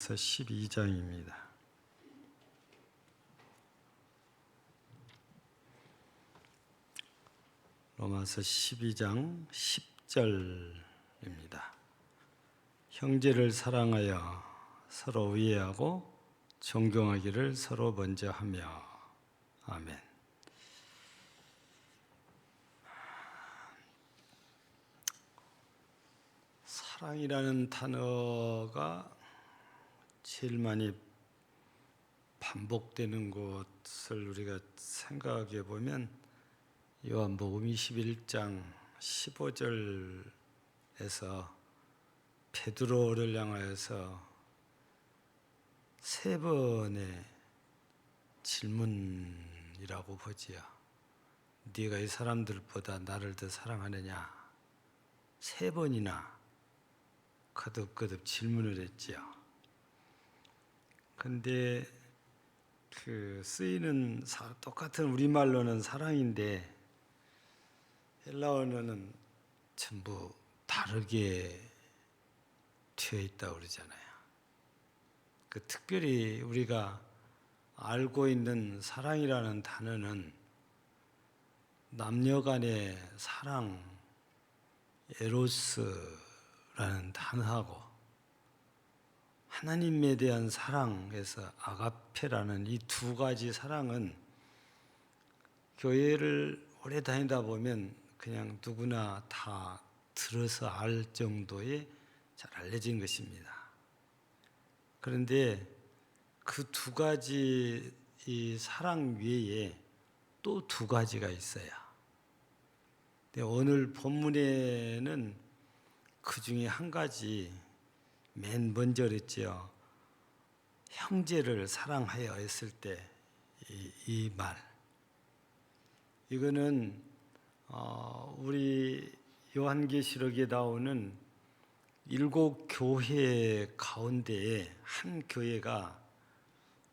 로마서 12장입니다. 로마서 12장 10절입니다. 형제를 사랑하여 서로 위해하고 존경하기를 서로 먼저 하며. 아멘. 사랑이라는 단어가 제일 많이 반복되는 것을 우리가 생각해 보면 요한복음 21장 15절에서 베드로를 향하여서 세 번의 질문이라고 보지요. 네가 이 사람들보다 나를 더 사랑하느냐? 세 번이나 거듭거듭 질문을 했지요. 근데 쓰이는 똑같은 우리말로는 사랑인데 헬라어는 전부 다르게 되어 있다고 그러잖아요. 특별히 우리가 알고 있는 사랑이라는 단어는 남녀 간의 사랑, 에로스라는 단어하고 하나님에 대한 사랑에서 아가페라는 이 두 가지 사랑은 교회를 오래 다니다 보면 그냥 누구나 다 들어서 알 정도의 잘 알려진 것입니다. 그런데 그 두 가지 이 사랑 외에 또 두 가지가 있어요. 오늘 본문에는 그 중에 한 가지 맨 먼저 그랬죠. 형제를 사랑하여 했을 때 이 말. 이거는 우리 요한계시록에 나오는 7 교회 가운데에 한 교회가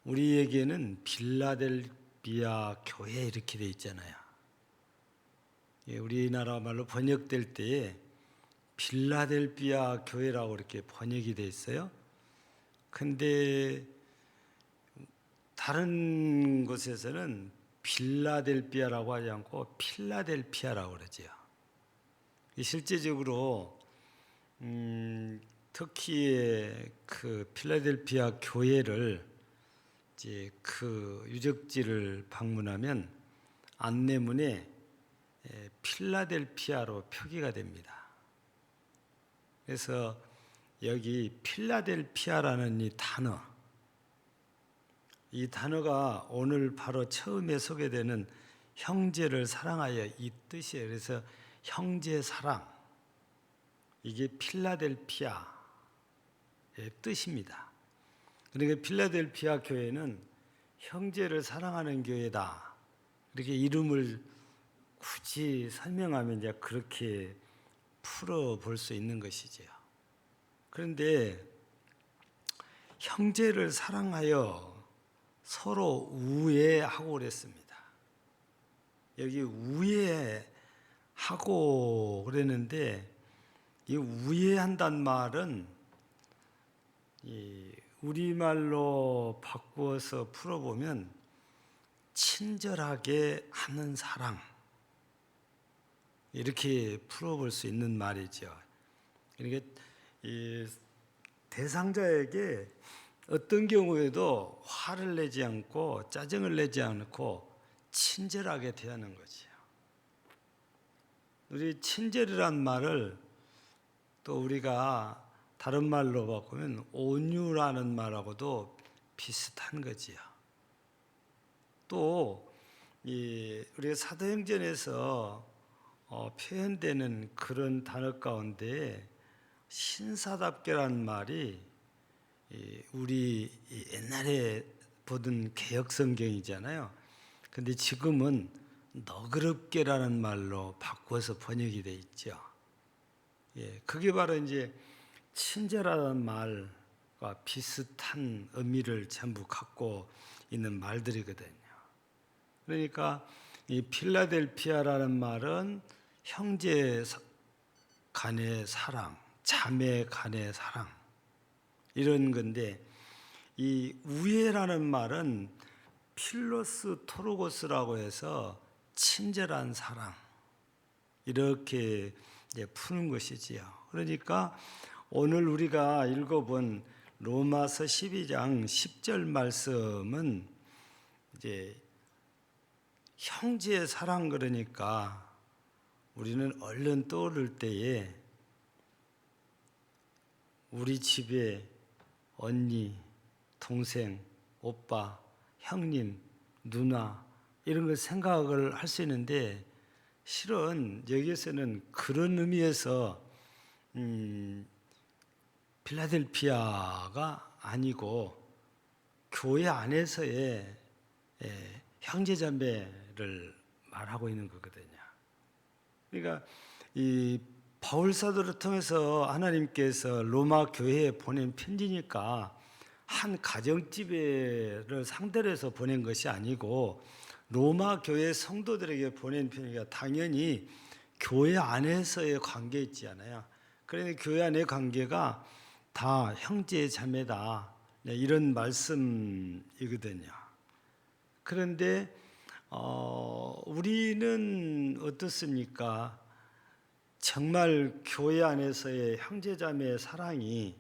우리에게는 빌라델비아 교회 이렇게 돼 있잖아요. 우리나라 말로 번역될 때에 빌라델비아 교회라고 이렇게 번역이 돼 있어요. 근데 다른 곳에서는 빌라델비아라고 하지 않고 필라델피아라고 그러죠. 실제적으로 터키의 그 필라델피아 교회를 이제 그 유적지를 방문하면 안내문에 필라델피아로 표기가 됩니다. 그래서 여기 필라델피아라는 이 단어가 오늘 바로 처음에 소개되는 형제를 사랑하여 이 뜻이에요. 그래서 형제 사랑, 이게 필라델피아의 뜻입니다. 그러니까 필라델피아 교회는 형제를 사랑하는 교회다. 이렇게 이름을 굳이 설명하면 이제 그렇게 풀어볼 수 있는 것이지요. 그런데 형제를 사랑하여 서로 우애하고 그랬습니다. 여기 우애하고 그랬는데 이 우애한단 말은 우리말로 바꾸어서 풀어보면 친절하게 하는 사랑, 이렇게 풀어볼 수 있는 말이죠. 그러니까 이 대상자에게 어떤 경우에도 화를 내지 않고 짜증을 내지 않고 친절하게 대하는 거지요. 우리 친절이란 말을 또 우리가 다른 말로 바꾸면 온유라는 말하고도 비슷한 거지요. 또 우리가 사도행전에서 표현되는 그런 단어 가운데 신사답게란 말이 우리 옛날에 보던 개역성경이잖아요. 근데 지금은 너그럽게라는 말로 바꿔서 번역이 돼 있죠. 그게 바로 이제 친절하다는 말과 비슷한 의미를 전부 갖고 있는 말들이거든요. 그러니까 이 필라델피아라는 말은 형제 간의 사랑, 자매 간의 사랑, 이런 건데 이 우애라는 말은 필로스 토르고스라고 해서 친절한 사랑 이렇게 이제 푸는 것이지요. 그러니까 오늘 우리가 읽어본 로마서 12장 10절 말씀은 이제 형제의 사랑 그러니까 우리는 얼른 떠오를 때에 우리 집에 언니, 동생, 오빠, 형님, 누나 이런 걸 생각을 할 수 있는데 실은 여기에서는 그런 의미에서 필라델피아가 아니고 교회 안에서의 형제자매를 말하고 있는 거거든요. 그러니까 이 바울 사도를 통해서 하나님께서 로마 교회에 보낸 편지니까 한 가정집회를 상대로 해서 보낸 것이 아니고 로마 교회 성도들에게 보낸 편이니까 당연히 교회 안에서의 관계 있지 않아요. 그러니까 교회 안의 관계가 다 형제 자매다 이런 말씀이거든요. 그런데 우리는 어떻습니까? 정말 교회 안에서의 형제자매의 사랑이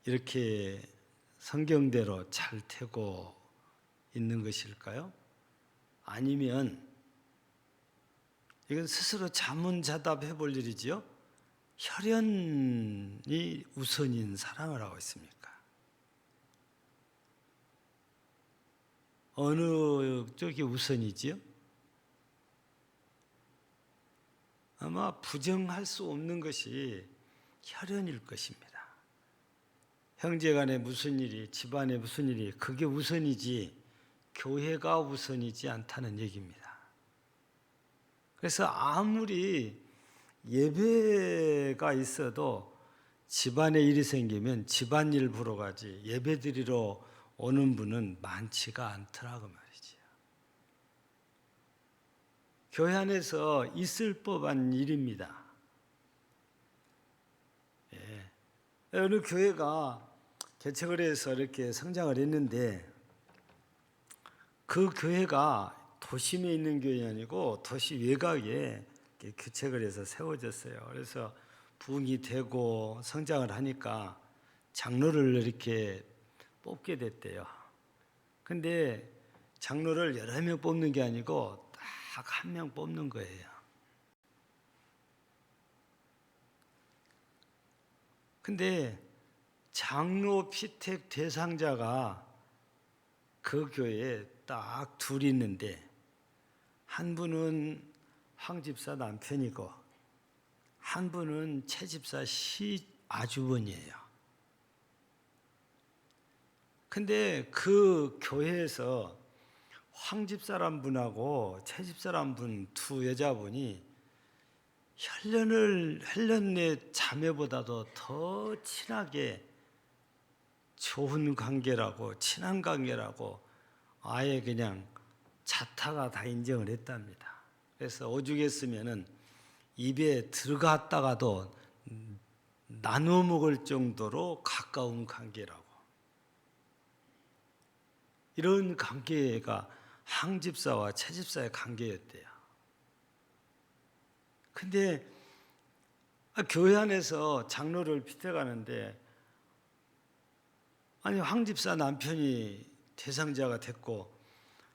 이렇게 성경대로 잘 되고 있는 것일까요? 아니면 이건 스스로 자문자답해 볼 일이지요. 혈연이 우선인 사랑을 하고 있습니까? 어느 쪽이 우선이지요? 아마 부정할 수 없는 것이 혈연일 것입니다. 형제간에 무슨 일이, 집안에 무슨 일이 그게 우선이지 교회가 우선이지 않다는 얘기입니다. 그래서 아무리 예배가 있어도 집안에 일이 생기면 집안일 보러 가지 예배 드리러 오는 분은 많지가 않더라고 말이지요. 교회 안에서 있을 법한 일입니다. 어느 교회가 개척을 해서 이렇게 성장을 했는데 그 교회가 도심에 있는 교회가 아니고 도시 외곽에 개척을 해서 세워졌어요. 그래서 부흥이 되고 성장을 하니까 장로를 이렇게 뽑게 됐대요. 근데 장로를 여러 명 뽑는 게 아니고 딱 한 명 뽑는 거예요. 근데 장로 피택 대상자가 그 교회에 딱 둘이 있는데 한 분은 황 집사 남편이고 한 분은 최 집사 시아주버니예요. 근데 그 교회에서 황 집사란 분하고 최 집사란 분 두 여자분이 혈련의 자매보다도 더 친하게 좋은 관계라고 친한 관계라고 아예 그냥 자타가 다 인정을 했답니다. 그래서 오죽했으면은 입에 들어갔다가도 나눠 먹을 정도로 가까운 관계라고. 이런 관계가 황 집사와 최 집사의 관계였대요. 근데 교회 안에서 장로를 피택하는데 아니 황 집사 남편이 대상자가 됐고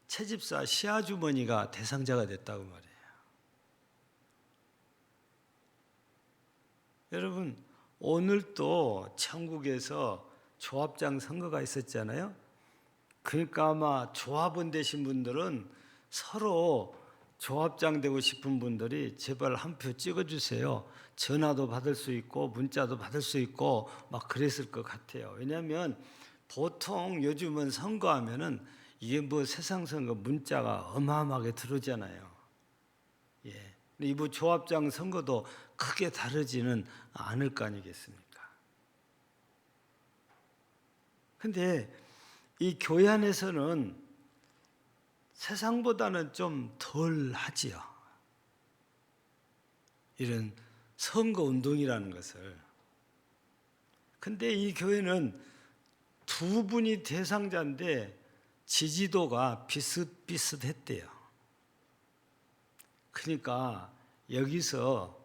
최 집사 시아주머니가 대상자가 됐다고 말이에요. 여러분 오늘 또 천국에서 조합장 선거가 있었잖아요. 그러니까 아마 조합원 되신 분들은 서로 조합장 되고 싶은 분들이 제발 한 표 찍어주세요. 전화도 받을 수 있고 문자도 받을 수 있고 막 그랬을 것 같아요. 왜냐하면 보통 요즘은 선거하면은 이게 뭐 세상 선거 문자가 어마어마하게 들어오잖아요. 예. 이번 조합장 선거도 크게 다르지는 않을 거 아니겠습니까? 근데 이 교회 안에서는 세상보다는 좀 덜 하지요. 이런 선거 운동이라는 것을. 근데 이 교회는 두 분이 대상자인데 지지도가 비슷비슷했대요. 그러니까 여기서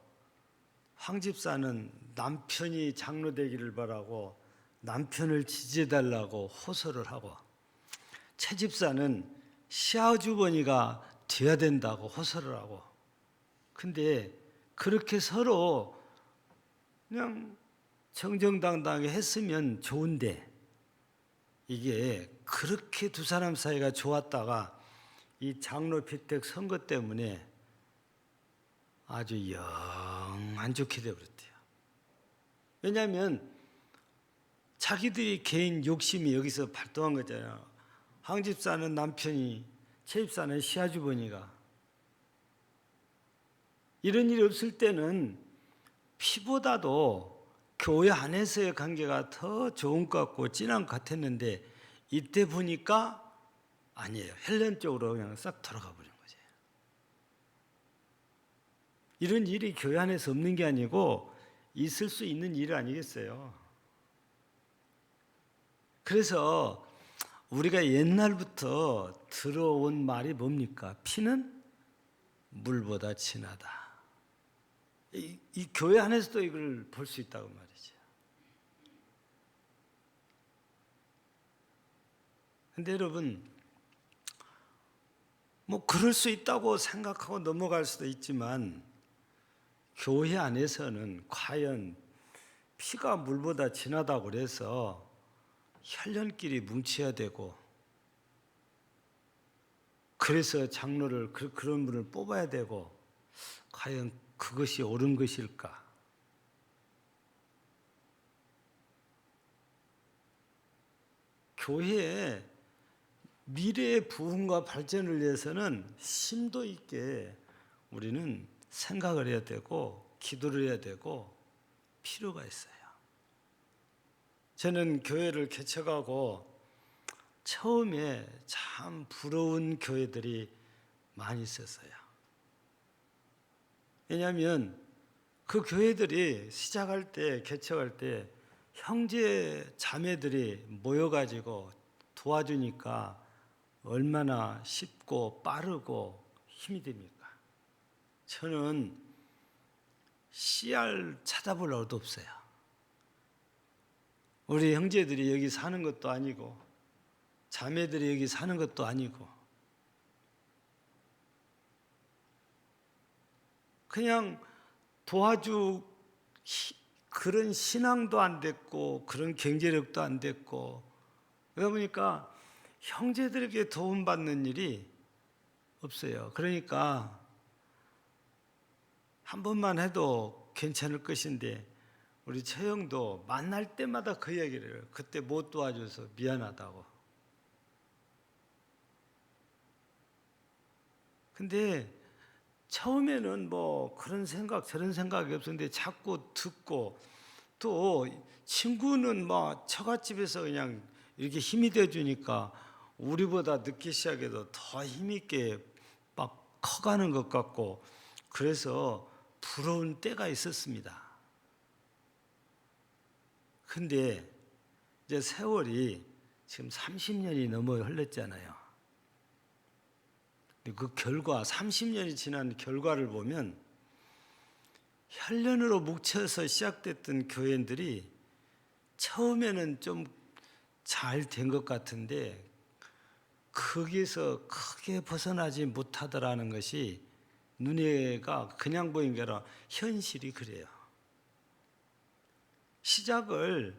황 집사는 남편이 장로 되기를 바라고 남편을 지지해달라고 호소를 하고, 최 집사는 시아주머니가 돼야 된다고 호소를 하고, 근데 그렇게 서로 그냥 정정당당하게 했으면 좋은데, 이게 그렇게 두 사람 사이가 좋았다가 이 장로 피택 선거 때문에 아주 영 안 좋게 되어버렸대요. 왜냐하면 자기들이 개인 욕심이 여기서 발동한 거잖아요. 황 집사는 남편이, 최 집사는 시아주머니가. 이런 일이 없을 때는 피보다도 교회 안에서의 관계가 더 좋은 것 같고 진한 것 같았는데, 이때 보니까 아니에요. 헬련 쪽으로 그냥 싹 돌아가 버린 거죠. 이런 일이 교회 안에서 없는 게 아니고 있을 수 있는 일 아니겠어요. 그래서 우리가 옛날부터 들어온 말이 뭡니까? 피는 물보다 진하다. 이 교회 안에서도 이걸 볼 수 있다고 말이죠. 근데 여러분, 뭐 그럴 수 있다고 생각하고 넘어갈 수도 있지만, 교회 안에서는 과연 피가 물보다 진하다고 그래서 혈연끼리 뭉쳐야 되고, 그래서 장로를 그런 분을 뽑아야 되고, 과연 그것이 옳은 것일까? 교회의 미래의 부흥과 발전을 위해서는 심도 있게 우리는 생각을 해야 되고 기도를 해야 되고 필요가 있어요. 저는 교회를 개척하고 처음에 참 부러운 교회들이 많이 있었어요. 왜냐하면 그 교회들이 시작할 때, 개척할 때 형제 자매들이 모여가지고 도와주니까 얼마나 쉽고 빠르고 힘이 됩니까? 저는 씨알 찾아볼 것도 없어요. 우리 형제들이 여기 사는 것도 아니고 자매들이 여기 사는 것도 아니고 그냥 도와주 그런 신앙도 안 됐고 그런 경제력도 안 됐고, 그러다 보니까 형제들에게 도움받는 일이 없어요. 그러니까 한 번만 해도 괜찮을 것인데 우리 처형도 만날 때마다 그 얘기를 해요. 그때 못 도와줘서 미안하다고. 근데 처음에는 뭐 그런 생각 저런 생각이 없었는데 자꾸 듣고, 또 친구는 막 처갓집에서 그냥 이렇게 힘이 돼주니까 우리보다 늦게 시작해도 더 힘있게 막 커가는 것 같고, 그래서 부러운 때가 있었습니다. 근데 이제 세월이 지금 30년이 넘어 흘렀잖아요. 그 결과, 30년이 지난 결과를 보면 혈련으로 뭉쳐서 시작됐던 교회들이 처음에는 좀 잘 된 것 같은데 거기서 크게 벗어나지 못하더라는 것이 눈에가 그냥 보인 게 아니라 현실이 그래요. 시작을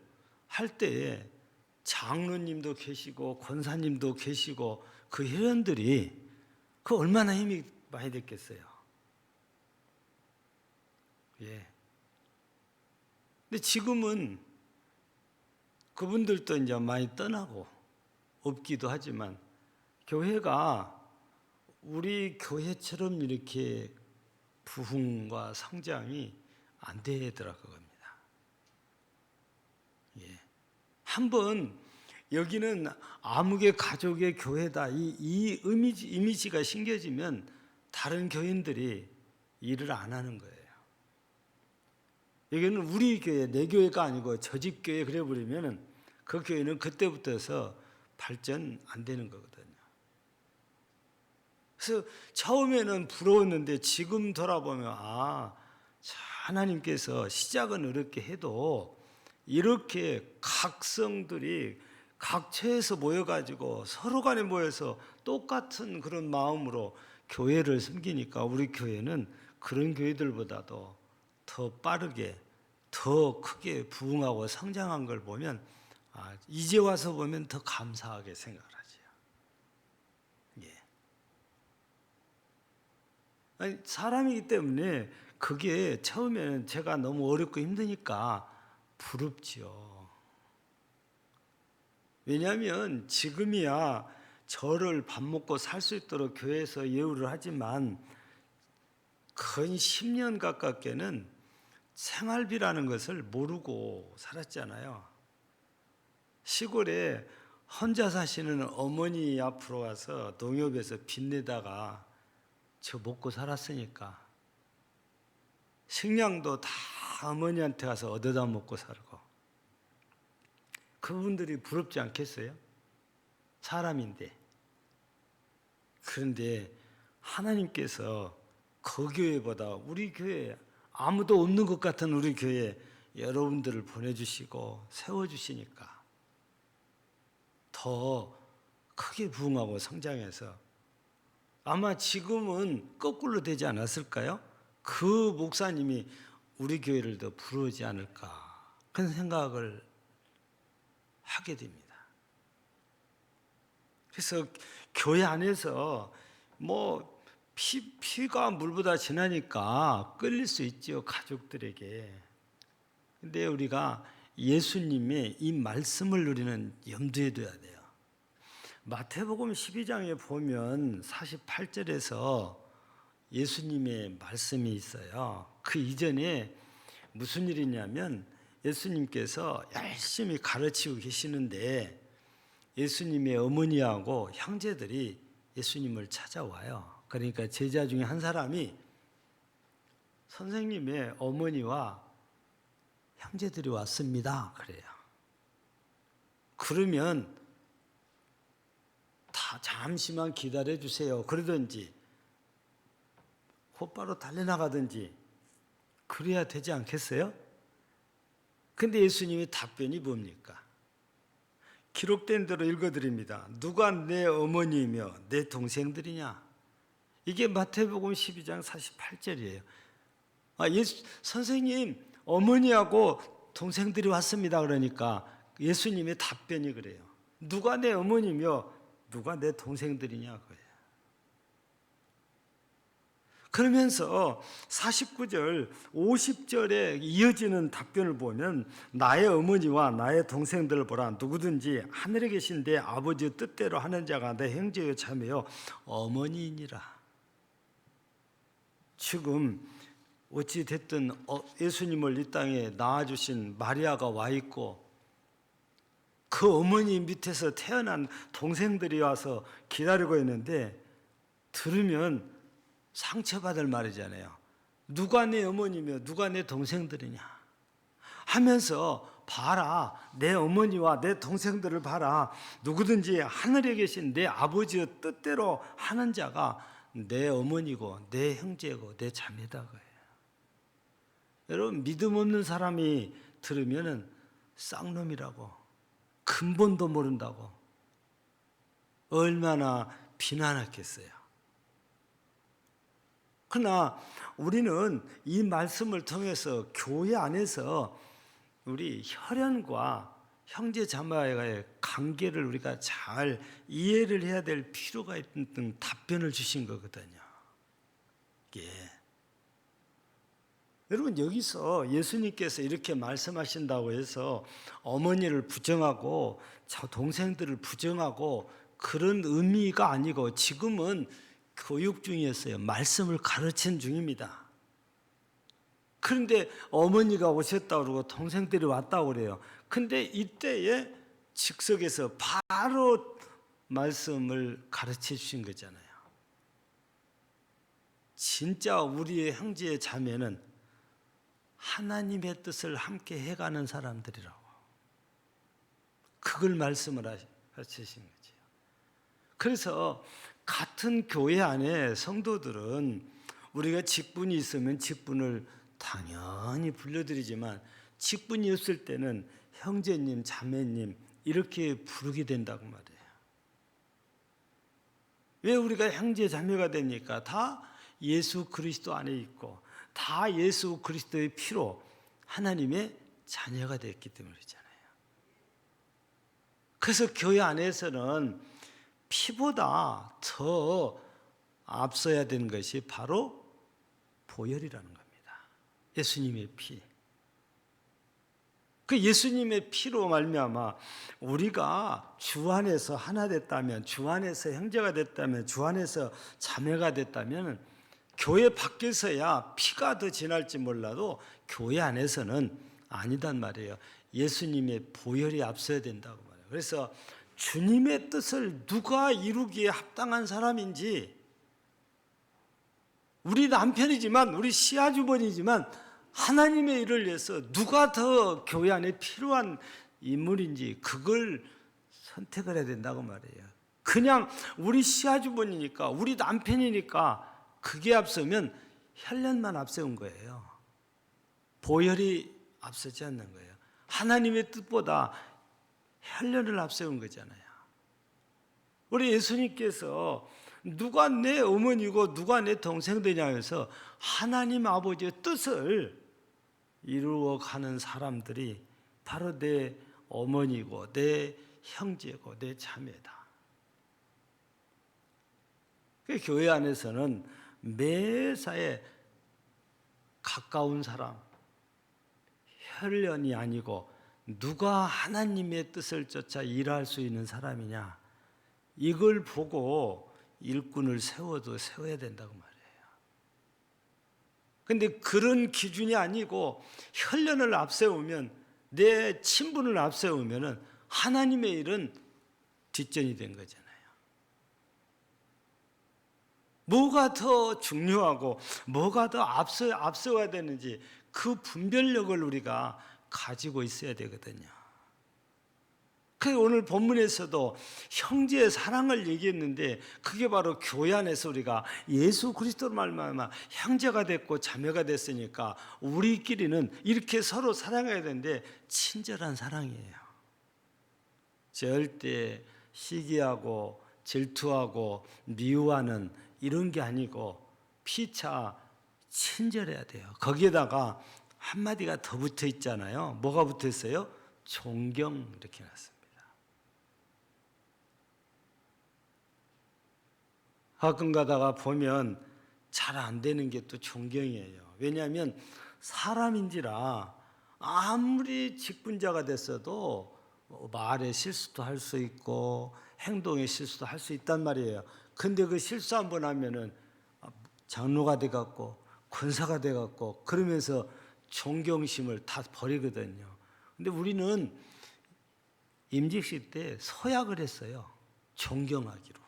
할 때에 장로님도 계시고 권사님도 계시고 그 혈연들이 그 얼마나 힘이 많이 됐겠어요. 예. 근데 지금은 그분들도 이제 많이 떠나고 없기도 하지만 교회가 우리 교회처럼 이렇게 부흥과 성장이 안 되더라고요. 겁니다. 예. 한번 여기는 아무개 가족의 교회다, 이 이미지가 심겨지면 다른 교인들이 일을 안 하는 거예요. 여기는 우리 교회, 내 교회가 아니고 저 집 교회 그래 버리면 그 교회는 그때부터서 발전 안 되는 거거든요. 그래서 처음에는 부러웠는데 지금 돌아보면 하나님께서 시작은 어렵게 해도 이렇게 각 성들이 각처에서 모여가지고 서로 간에 모여서 똑같은 그런 마음으로 교회를 섬기니까 우리 교회는 그런 교회들보다도 더 빠르게 더 크게 부흥하고 성장한 걸 보면 이제 와서 보면 더 감사하게 생각을 하죠. 예. 아니, 사람이기 때문에 그게 처음에는 제가 너무 어렵고 힘드니까 부럽지요. 왜냐하면 지금이야 저를 밥 먹고 살 수 있도록 교회에서 예우를 하지만 근 10년 가깝게는 생활비라는 것을 모르고 살았잖아요. 시골에 혼자 사시는 어머니 앞으로 가서 농협에서 빚내다가 저 먹고 살았으니까 식량도 다 어머니한테 가서 얻어다 먹고 살고 그분들이 부럽지 않겠어요? 사람인데. 그런데 하나님께서 그 교회보다 우리 교회 아무도 없는 것 같은 우리 교회에 여러분들을 보내주시고 세워주시니까 더 크게 부흥하고 성장해서 아마 지금은 거꾸로 되지 않았을까요? 그 목사님이 우리 교회를 더 부르지 않을까 그런 생각을 하게 됩니다. 그래서 교회 안에서 뭐 피가 물보다 진하니까 끌릴 수 있죠, 가족들에게. 근데 우리가 예수님의 이 말씀을 우리는 염두에 둬야 돼요. 마태복음 12장에 보면 48절에서 예수님의 말씀이 있어요. 그 이전에 무슨 일이냐면 예수님께서 열심히 가르치고 계시는데 예수님의 어머니하고 형제들이 예수님을 찾아와요. 그러니까 제자 중에 한 사람이 선생님의 어머니와 형제들이 왔습니다. 그래요. 그러면 다 잠시만 기다려 주세요. 그러든지 곧바로 달려나가든지 그래야 되지 않겠어요? 근데 예수님의 답변이 뭡니까? 기록된 대로 읽어드립니다. 누가 내 어머니이며 내 동생들이냐? 이게 마태복음 12장 48절이에요. 선생님, 어머니하고 동생들이 왔습니다. 그러니까 예수님의 답변이 그래요. 누가 내 어머니며 누가 내 동생들이냐? 그래요. 그러면서 49절, 50절에 이어지는 답변을 보면 나의 어머니와 나의 동생들을 보라. 누구든지 하늘에 계신 내 아버지의 뜻대로 하는 자가 내 형제요 자매요 어머니이니라. 지금 어찌 됐든 예수님을 이 땅에 낳아주신 마리아가 와 있고 그 어머니 밑에서 태어난 동생들이 와서 기다리고 있는데 들으면 상처받을 말이잖아요. 누가 내 어머니며 누가 내 동생들이냐 하면서 봐라, 내 어머니와 내 동생들을 봐라. 누구든지 하늘에 계신 내 아버지의 뜻대로 하는 자가 내 어머니고 내 형제고 내 자매다 그래요. 여러분, 믿음 없는 사람이 들으면 쌍놈이라고, 근본도 모른다고 얼마나 비난하겠어요. 그러나 우리는 이 말씀을 통해서 교회 안에서 우리 혈연과 형제 자매와의 관계를 우리가 잘 이해를 해야 될 필요가 있는 답변을 주신 거거든요. 예. 여러분, 여기서 예수님께서 이렇게 말씀하신다고 해서 어머니를 부정하고 동생들을 부정하고 그런 의미가 아니고 지금은 교육 중이었어요. 말씀을 가르친 중입니다. 그런데 어머니가 오셨다고 그러고 동생들이 왔다고 그래요. 근데 이때에 즉석에서 바로 말씀을 가르쳐 주신 거잖아요. 진짜 우리의 형제 자매는 하나님의 뜻을 함께 해가는 사람들이라고. 그걸 말씀을 하시신 거죠. 그래서 같은 교회 안에 성도들은 우리가 직분이 있으면 직분을 당연히 불러드리지만 직분이 없을 때는 형제님, 자매님 이렇게 부르게 된다고 말이에요. 왜 우리가 형제, 자매가 됩니까? 다 예수 그리스도 안에 있고 다 예수 그리스도의 피로 하나님의 자녀가 됐기 때문이잖아요. 그래서 교회 안에서는 피보다 더 앞서야 되는 것이 바로 보혈이라는 겁니다. 예수님의 피. 그 예수님의 피로 말미암아 우리가 주 안에서 하나 됐다면, 주 안에서 형제가 됐다면, 주 안에서 자매가 됐다면 교회 밖에서야 피가 더 진할지 몰라도 교회 안에서는 아니단 말이에요. 예수님의 보혈이 앞서야 된다고 말해요. 그래서 주님의 뜻을 누가 이루기에 합당한 사람인지, 우리 남편이지만 우리 시아주머니지만 하나님의 일을 위해서 누가 더 교회 안에 필요한 인물인지 그걸 선택을 해야 된다고 말이에요. 그냥 우리 시아주머니니까 우리 남편이니까 그게 앞서면 혈련만 앞세운 거예요. 보혈이 앞서지 않는 거예요. 하나님의 뜻보다 혈련을 앞세운 거잖아요. 우리 예수님께서 누가 내 어머니고 누가 내 동생 되냐 해서 하나님 아버지의 뜻을 이루어가는 사람들이 바로 내 어머니고 내 형제고 내 자매다. 그 교회 안에서는 매사에 가까운 사람, 혈련이 아니고 누가 하나님의 뜻을 쫓아 일할 수 있는 사람이냐, 이걸 보고 일꾼을 세워야 된다고 말이에요. 근데 그런 기준이 아니고 혈련을 앞세우면, 내 친분을 앞세우면 하나님의 일은 뒷전이 된 거잖아요. 뭐가 더 중요하고 뭐가 더 앞서야 되는지 그 분별력을 우리가 가지고 있어야 되거든요. 그래서 오늘 본문에서도 형제의 사랑을 얘기했는데 그게 바로 교회 안에서 우리가 예수 그리스도로 말미암아 형제가 됐고 자매가 됐으니까 우리끼리는 이렇게 서로 사랑해야 되는데 친절한 사랑이에요. 절대 시기하고 질투하고 미워하는 이런 게 아니고 피차 친절해야 돼요. 거기에다가 한마디가 더 붙어 있잖아요. 뭐가 붙어 있어요? 존경, 이렇게 놨습니다. 가끔 가다가 보면 잘 안 되는 게 또 존경이에요. 왜냐하면 사람인지라 아무리 직분자가 됐어도 말에 실수도 할 수 있고 행동에 실수도 할 수 있단 말이에요. 근데 그 실수 한번 하면은 장로가 돼갖고 권사가 돼갖고 그러면서 존경심을 다 버리거든요. 근데 우리는 임직식 때 서약을 했어요. 존경하기로.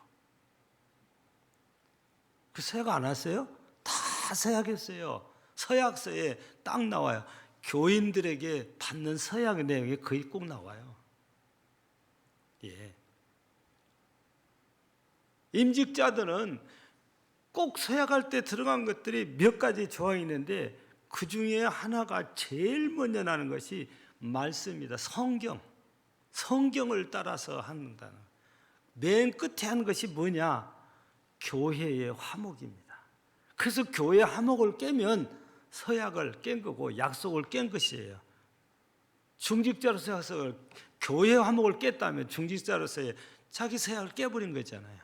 그 서약 안 왔어요? 다 서약했어요. 서약서에 딱 나와요. 교인들에게 받는 서약 내용이 거의 꼭 나와요. 예. 임직자들은 꼭 서약할 때 들어간 것들이 몇 가지 조항이 있는데 그 중에 하나가 제일 먼저 나는 것이 말씀입니다. 성경을 따라서 한다는. 맨 끝에 하는 것이 뭐냐? 교회의 화목입니다. 그래서 교회 화목을 깨면 서약을 깬 거고 약속을 깬 것이에요. 중직자로서 교회 화목을 깼다면 중직자로서의 자기 서약을 깨버린 거잖아요.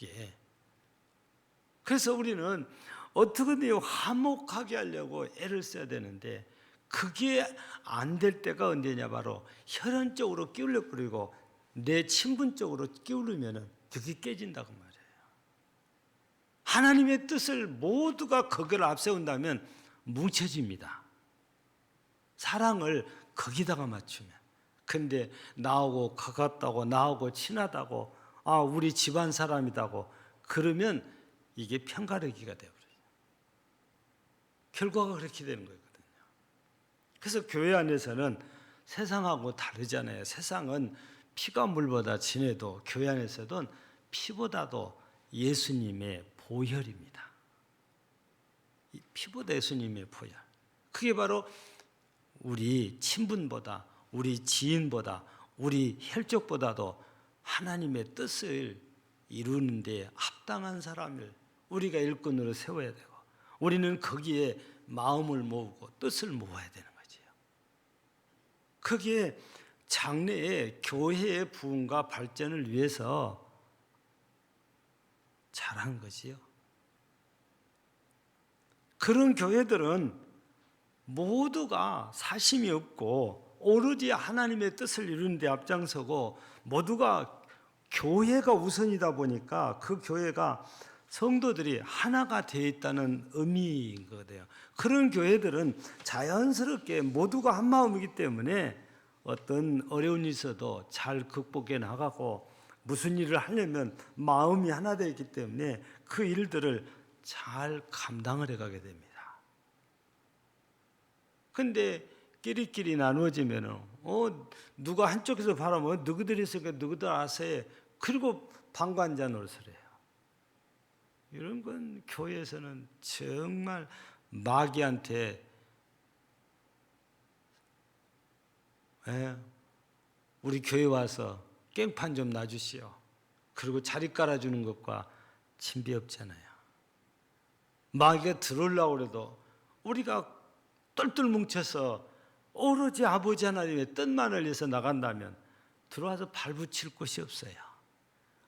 예. 그래서 우리는 어떻게든 화목하게 하려고 애를 써야 되는데 그게 안 될 때가 언제냐? 바로 혈연적으로 끼울려 버리고 내 친분적으로 끼우려면 그게 깨진다고 말이에요. 하나님의 뜻을 모두가 그걸 앞세운다면 뭉쳐집니다. 사랑을 거기다가 맞추면. 근데 나하고 가깝다고 나하고 친하다고 우리 집안 사람이다고 그러면 이게 편가르기가 되어버려요. 결과가 그렇게 되는 거거든요. 그래서 교회 안에서는 세상하고 다르잖아요. 세상은 피가 물보다 진해도 교회 안에서는 피보다도 예수님의 보혈입니다. 피보다 예수님의 보혈. 그게 바로 우리 친분보다, 우리 지인보다, 우리 혈족보다도 하나님의 뜻을 이루는 데 합당한 사람을 우리가 일꾼으로 세워야 되고, 우리는 거기에 마음을 모으고 뜻을 모아야 되는 거지요. 그게 장래의 교회의 부흥과 발전을 위해서 잘한 거지요. 그런 교회들은 모두가 사심이 없고 오로지 하나님의 뜻을 이루는 데 앞장서고 모두가 교회가 우선이다 보니까 그 교회가 성도들이 하나가 되어 있다는 의미인 거예요. 그런 교회들은 자연스럽게 모두가 한 마음이기 때문에 어떤 어려운 일이 있어도 잘 극복해 나가고 무슨 일을 하려면 마음이 하나 되어 있기 때문에 그 일들을 잘 감당을 해가게 됩니다. 근데 끼리끼리 나누어지면 누가 한쪽에서 바라보면 누구들이 있으니까 누구들 아세요. 그리고 방관자 노릇을 해요. 이런 건 교회에서는 정말 마귀한테 우리 교회 와서 깽판 좀 놔주시오. 그리고 자리 깔아주는 것과 진비 없잖아요. 마귀가 들어오려고 해도 우리가 똘똘 뭉쳐서 오로지 아버지 하나님의 뜻만을 위해서 나간다면 들어와서 발붙일 곳이 없어요.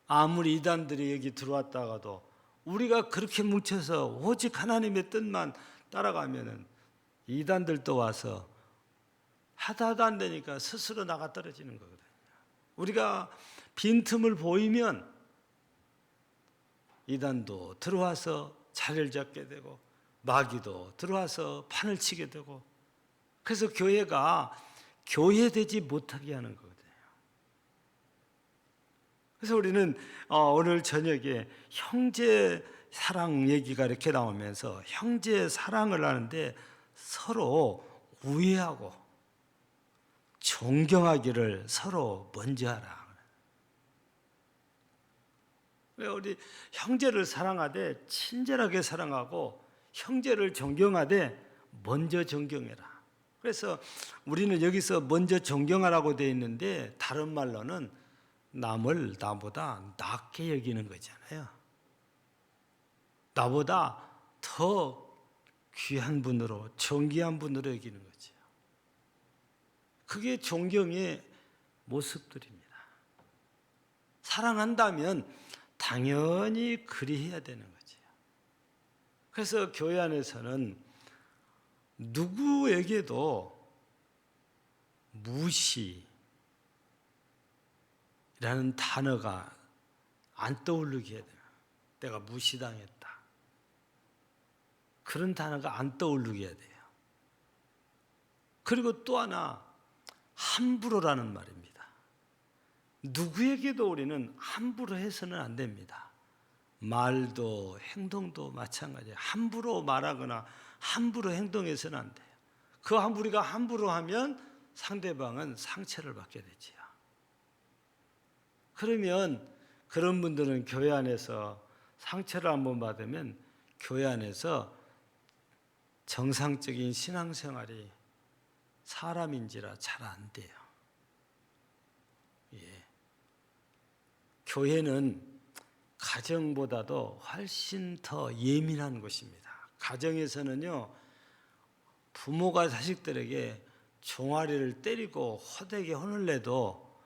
아무리 이단들이 여기 들어왔다가도 우리가 그렇게 뭉쳐서 오직 하나님의 뜻만 따라가면은 이단들도 와서 하다도 안 되니까 스스로 나가 떨어지는 거거든요. 우리가 빈틈을 보이면 이단도 들어와서 자리를 잡게 되고 마귀도 들어와서 판을 치게 되고, 그래서 교회가 교회되지 못하게 하는 거거든요. 그래서 우리는 오늘 저녁에 형제 사랑 얘기가 이렇게 나오면서 형제 사랑을 하는데 서로 우애하고 존경하기를 서로 먼저 하라. 우리 형제를 사랑하되 친절하게 사랑하고 형제를 존경하되 먼저 존경해라. 그래서 우리는 여기서 먼저 존경하라고 되어 있는데 다른 말로는 남을 나보다 낫게 여기는 거잖아요. 나보다 더 귀한 분으로 존귀한 분으로 여기는 거죠. 그게 존경의 모습들입니다. 사랑한다면 당연히 그리해야 되는 거죠. 그래서 교회 안에서는 누구에게도 무시라는 단어가 안 떠오르게 해야 돼요. 내가 무시당했다. 그런 단어가 안 떠오르게 해야 돼요. 그리고 또 하나 함부로라는 말입니다. 누구에게도 우리는 함부로 해서는 안 됩니다. 말도 행동도 마찬가지예요. 함부로 말하거나 함부로 행동해서는 안 돼요. 우리가 함부로 하면 상대방은 상처를 받게 되지요. 그러면 그런 분들은 교회 안에서 상처를 한번 받으면 교회 안에서 정상적인 신앙생활이 사람인지라 잘 안 돼요. 교회는 가정보다도 훨씬 더 예민한 곳입니다. 가정에서는요, 부모가 자식들에게 종아리를 때리고 호되게 혼을 내도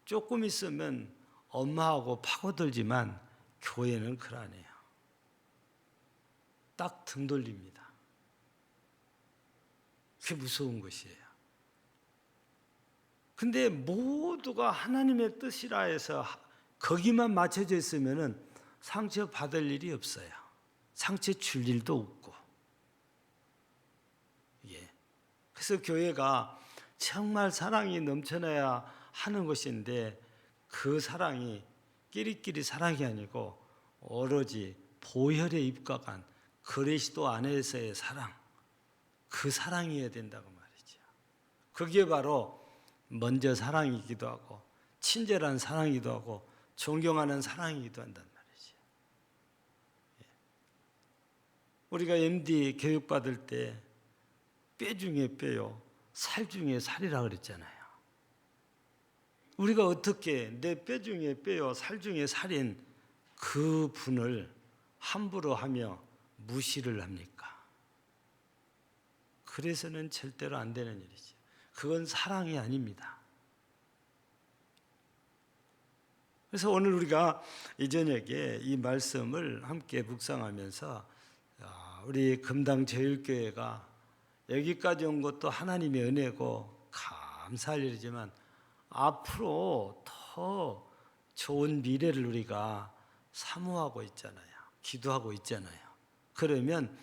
조금 있으면 엄마하고 파고들지만 교회는 그러네요. 딱 등 돌립니다. 그게 무서운 것이에요. 근데 모두가 하나님의 뜻이라 해서 거기만 맞춰져 있으면은 상처 받을 일이 없어요. 상처 줄 일도 없고. 그래서 교회가 정말 사랑이 넘쳐나야 하는 것인데 그 사랑이 끼리끼리 사랑이 아니고 오로지 보혈에 입각한 그리스도 안에서의 사랑, 그 사랑이어야 된다고 말이죠. 그게 바로 먼저 사랑이기도 하고 친절한 사랑이기도 하고 존경하는 사랑이기도 한단 말이죠. 우리가 MD 교육받을 때 뼈 중에 뼈요, 살 중에 살이라 그랬잖아요. 우리가 어떻게 내 뼈 중에 뼈요, 살 중에 살인 그 분을 함부로 하며 무시를 합니까? 그래서는 절대로 안 되는 일이죠. 그건 사랑이 아닙니다. 그래서 오늘 우리가 이 저녁에 이 말씀을 함께 묵상하면서 우리 금당제일교회가 여기까지 온 것도 하나님의 은혜고 감사할 일이지만 앞으로 더 좋은 미래를 우리가 사모하고 있잖아요. 기도하고 있잖아요. 그러면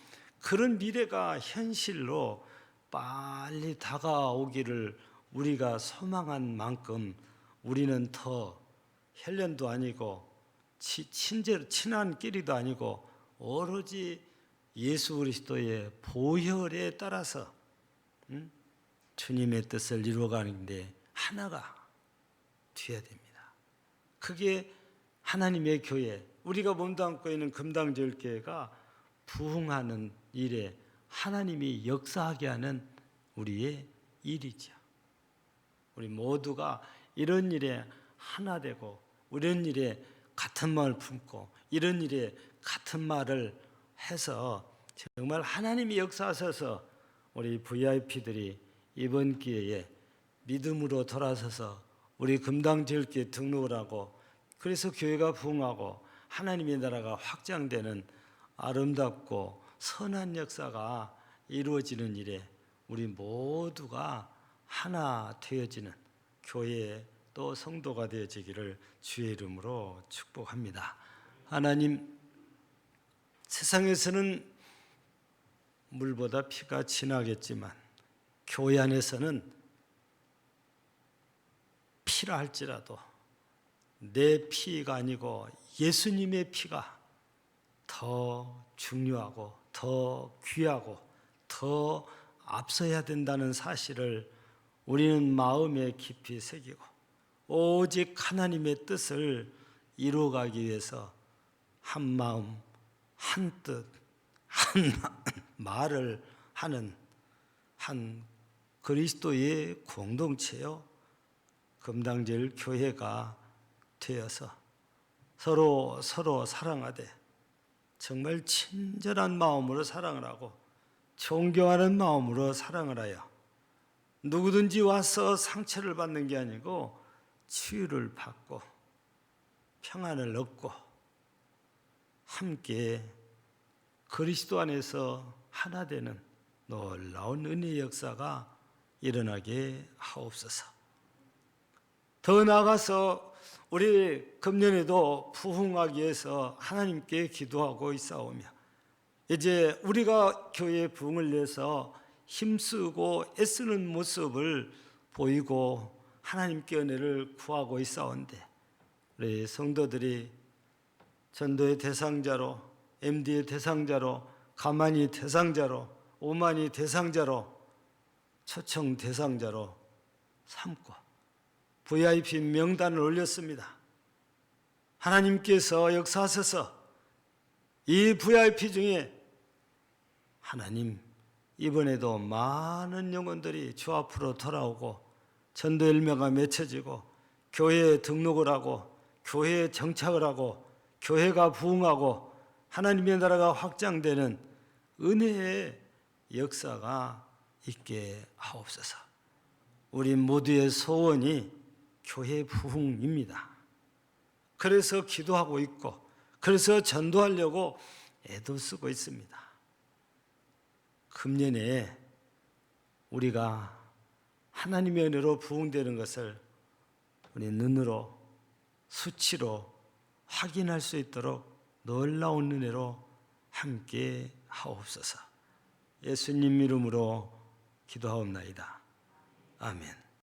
그런 미래가 현실로 빨리 다가오기를 우리가 소망한 만큼 우리는 더 혈연도 아니고 친한 끼리도 아니고 오로지 예수 그리스도의 보혈에 따라서 주님의 뜻을 이루어가는데 하나가 되어야 됩니다. 그게 하나님의 교회, 우리가 몸담고 있는 금당제일교회가 부흥하는 일에 하나님이 역사하게 하는 우리의 일이죠. 우리 모두가 이런 일에 하나 되고 이런 일에 같은 마음을 품고 이런 일에 같은 말을 해서 정말 하나님이 역사하셔서 우리 VIP들이 이번 기회에 믿음으로 돌아서서 우리 금당제일교회 등록을 하고 그래서 교회가 부흥하고 하나님의 나라가 확장되는 아름답고 선한 역사가 이루어지는 일에 우리 모두가 하나 되어지는 교회 또 성도가 되어지기를 주의 이름으로 축복합니다. 하나님, 세상에서는 물보다 피가 진하겠지만 교회 안에서는 피라 할지라도 내 피가 아니고 예수님의 피가 더 중요하고 더 귀하고 더 앞서야 된다는 사실을 우리는 마음에 깊이 새기고 오직 하나님의 뜻을 이루어가기 위해서 한 마음 한 뜻, 한 말을 하는 한 그리스도의 공동체요 금당제일 교회가 되어서 서로 사랑하되 정말 친절한 마음으로 사랑을 하고 존경하는 마음으로 사랑을 하여 누구든지 와서 상처를 받는 게 아니고 치유를 받고 평안을 얻고 함께 그리스도 안에서 하나 되는 놀라운 은혜의 역사가 일어나게 하옵소서. 더 나아가서 우리 금년에도 부흥하기 위해서 하나님께 기도하고 있사오며 이제 우리가 교회의 부흥을 위해서 힘쓰고 애쓰는 모습을 보이고 하나님께 은혜를 구하고 있사온데 우리 성도들이 전도의 대상자로 MD의 대상자로 가만히 대상자로 오만이 대상자로 초청 대상자로 삼고 VIP 명단을 올렸습니다. 하나님께서 역사하셔서 이 VIP 중에 하나님 이번에도 많은 영혼들이 주 앞으로 돌아오고 전도 열매가 맺혀지고 교회에 등록을 하고 교회에 정착을 하고 교회가 부흥하고 하나님의 나라가 확장되는 은혜의 역사가 있게 하옵소서. 우리 모두의 소원이 교회 부흥입니다. 그래서 기도하고 있고 그래서 전도하려고 애도 쓰고 있습니다. 금년에 우리가 하나님의 은혜로 부흥되는 것을 우리 눈으로 수치로 확인할 수 있도록 놀라운 은혜로 함께 하옵소서. 예수님 이름으로 기도하옵나이다. 아멘.